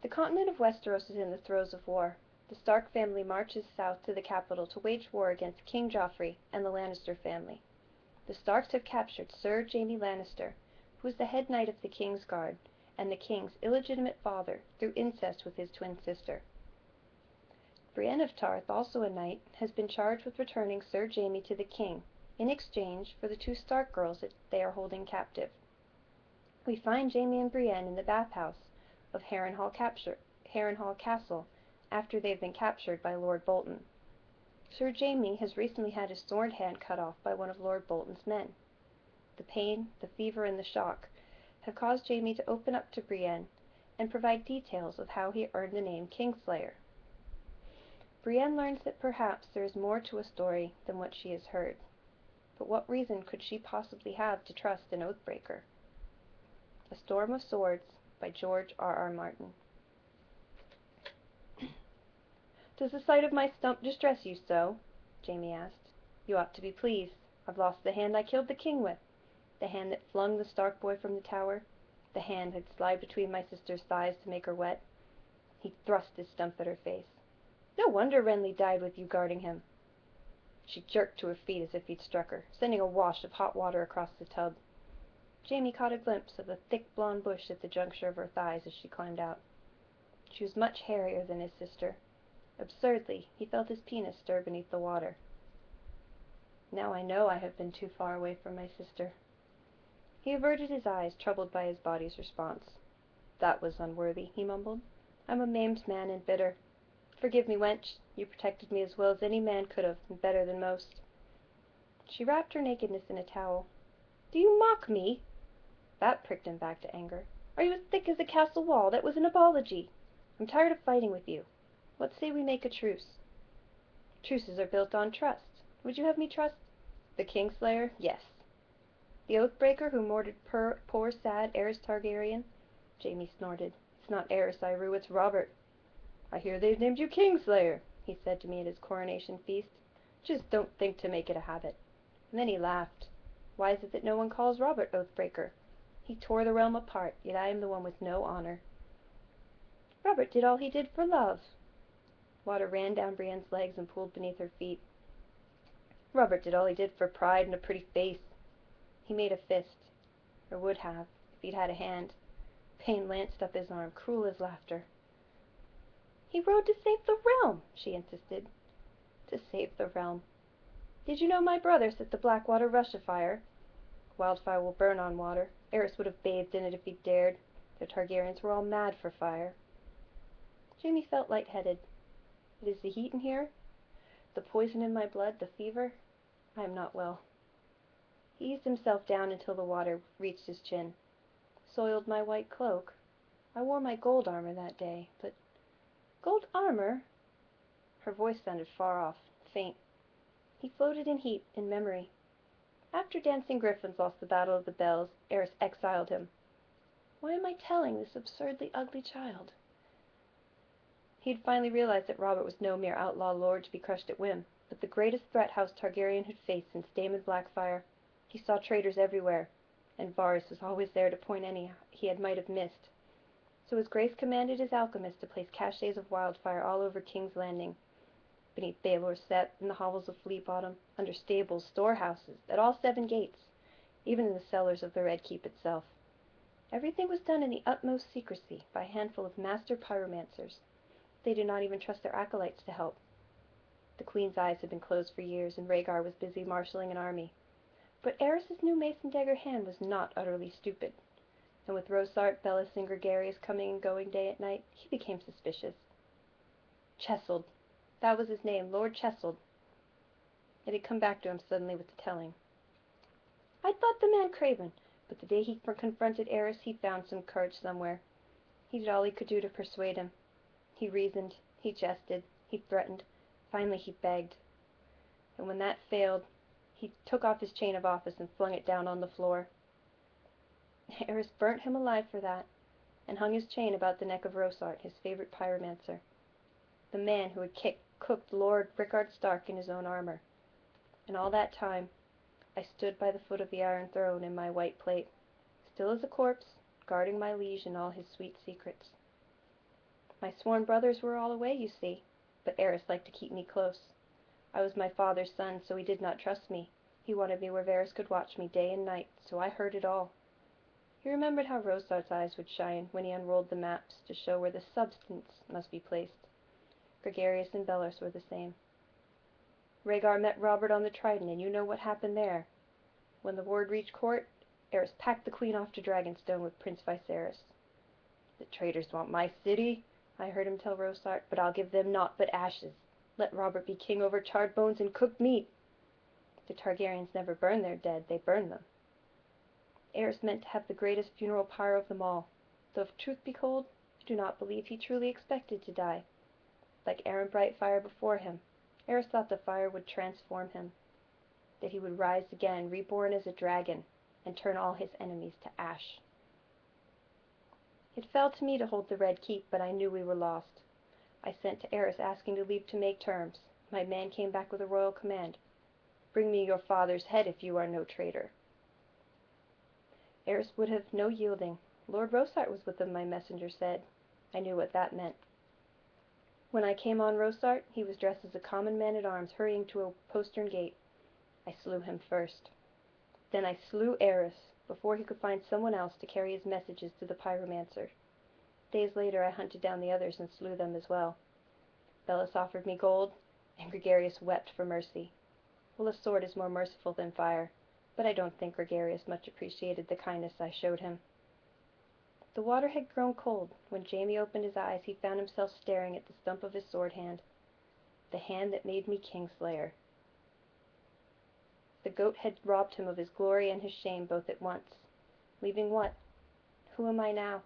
The continent of Westeros is in the throes of war. The Stark family marches south to the capital to wage war against King Joffrey and the Lannister family. The Starks have captured Sir Jaime Lannister, who is the head knight of the King's Guard, and the King's illegitimate father through incest with his twin sister. Brienne of Tarth, also a knight, has been charged with returning Sir Jaime to the King, in exchange for the two Stark girls that they are holding captive. We find Jaime and Brienne in the bathhouse of Harrenhal Castle after they have been captured by Lord Bolton. Sir Jaime has recently had his sword hand cut off by one of Lord Bolton's men. The pain, the fever, and the shock have caused Jaime to open up to Brienne and provide details of how he earned the name Kingslayer. Brienne learns that perhaps there is more to a story than what she has heard. But what reason could she possibly have to trust an Oathbreaker? A Storm of Swords by George R.R. Martin. "Does the sight of my stump distress you so?" Jaime asked. "You ought to be pleased. I've lost the hand I killed the king with, the hand that flung the Stark boy from the tower, the hand that slid between my sister's thighs to make her wet." He thrust his stump at her face. "No wonder Renly died with you guarding him." She jerked to her feet as if he'd struck her, sending a wash of hot water across the tub. Jaime caught a glimpse of a thick blonde bush at the juncture of her thighs as she climbed out. She was much hairier than his sister. Absurdly, he felt his penis stir beneath the water. "Now I know I have been too far away from my sister." He averted his eyes, troubled by his body's response. "That was unworthy," he mumbled. "I'm a maimed man and bitter. Forgive me, wench. You protected me as well as any man could have, and better than most." She wrapped her nakedness in a towel. "Do you mock me?" That pricked him back to anger. "Are you as thick as a castle wall? That was an apology. I'm tired of fighting with you. What say we make a truce?" "Truces are built on trust. Would you have me trust the Kingslayer? Yes." "The Oathbreaker who murdered poor sad Aerys Targaryen?" Jaime snorted. "It's not Aerys I rue, it's Robert." "I hear they've named you Kingslayer," he said to me at his coronation feast. "Just don't think to make it a habit." And then he laughed. "Why is it that no one calls Robert Oathbreaker? He tore the realm apart, yet I am the one with no honor." "Robert did all he did for love." Water ran down Brienne's legs and pooled beneath her feet. "Robert did all he did for pride and a pretty face." He made a fist, or would have, if he'd had a hand. Pain lanced up his arm, cruel as laughter. "He rode to save the realm," she insisted. "To save the realm. Did you know my brother set the Blackwater rush afire? Wildfire will burn on water. Aerys would have bathed in it if he dared. The Targaryens were all mad for fire." Jaime felt lightheaded. "It is the heat in here? The poison in my blood? The fever? I am not well." He eased himself down until the water reached his chin. "Soiled my white cloak? I wore my gold armor that day, but—" "Gold armor?" Her voice sounded far off, faint. He floated in heat, in memory. After Dancing Griffins lost the Battle of the Bells, Aerys exiled him. Why am I telling this absurdly ugly child? He had finally realized that Robert was no mere outlaw lord to be crushed at whim, but the greatest threat House Targaryen had faced since Daemon Blackfyre. He saw traitors everywhere, and Varys was always there to point any he might have missed. So His Grace commanded his alchemists to place caches of wildfire all over King's Landing, beneath Baelor's Sept, in the hovels of Fleet Bottom, under stables, storehouses, at all 7 gates, even in the cellars of the Red Keep itself. Everything was done in the utmost secrecy by a handful of master pyromancers. They did not even trust their acolytes to help. The Queen's eyes had been closed for years, and Rhaegar was busy marshalling an army. But Aerys's new mason dagger hand was not utterly stupid, and with Rosart, Bellis, and Gregarious coming and going day and night, he became suspicious. Chesald. That was his name, Lord Chesald. It had come back to him suddenly with the telling. I'd thought the man craven, but the day he confronted Aerys, he found some courage somewhere. He did all he could do to persuade him. He reasoned, he jested, he threatened, finally he begged. And when that failed, he took off his chain of office and flung it down on the floor. Aerys burnt him alive for that, and hung his chain about the neck of Rosart, his favorite pyromancer, the man who had cooked Lord Rickard Stark in his own armor. And all that time, I stood by the foot of the Iron Throne in my white plate, still as a corpse, guarding my liege and all his sweet secrets. My sworn brothers were all away, you see, but Eris liked to keep me close. I was my father's son, so he did not trust me. He wanted me where Varys could watch me day and night, so I heard it all. He remembered how Rosart's eyes would shine when he unrolled the maps to show where the substance must be placed. Gregarious and Belus were the same. Rhaegar met Robert on the Trident, and you know what happened there. When the word reached court, Eris packed the queen off to Dragonstone with Prince Viserys. "The traitors want my city," I heard him tell Rosart, "but I'll give them naught but ashes. Let Robert be king over charred bones and cooked meat." The Targaryens never burn their dead, they burn them. Eris meant to have the greatest funeral pyre of them all, though if truth be told, I do not believe he truly expected to die. Like Aaron Brightfire before him, Eris thought the fire would transform him, that he would rise again, reborn as a dragon, and turn all his enemies to ash. It fell to me to hold the Red Keep, but I knew we were lost. I sent to Eris asking to leave to make terms. My man came back with a royal command. "Bring me your father's head if you are no traitor." Eris would have no yielding. Lord Rosart was with him, my messenger said. I knew what that meant. When I came on Rosart, he was dressed as a common man-at-arms hurrying to a postern gate. I slew him first. Then I slew Eris, before he could find someone else to carry his messages to the pyromancer. Days later I hunted down the others and slew them as well. Belus offered me gold, and Gregarious wept for mercy. Well, a sword is more merciful than fire, but I don't think Gregarious much appreciated the kindness I showed him. The water had grown cold. When Jaime opened his eyes, he found himself staring at the stump of his sword hand, the hand that made me Kingslayer. The goat had robbed him of his glory and his shame both at once. Leaving what? Who am I now?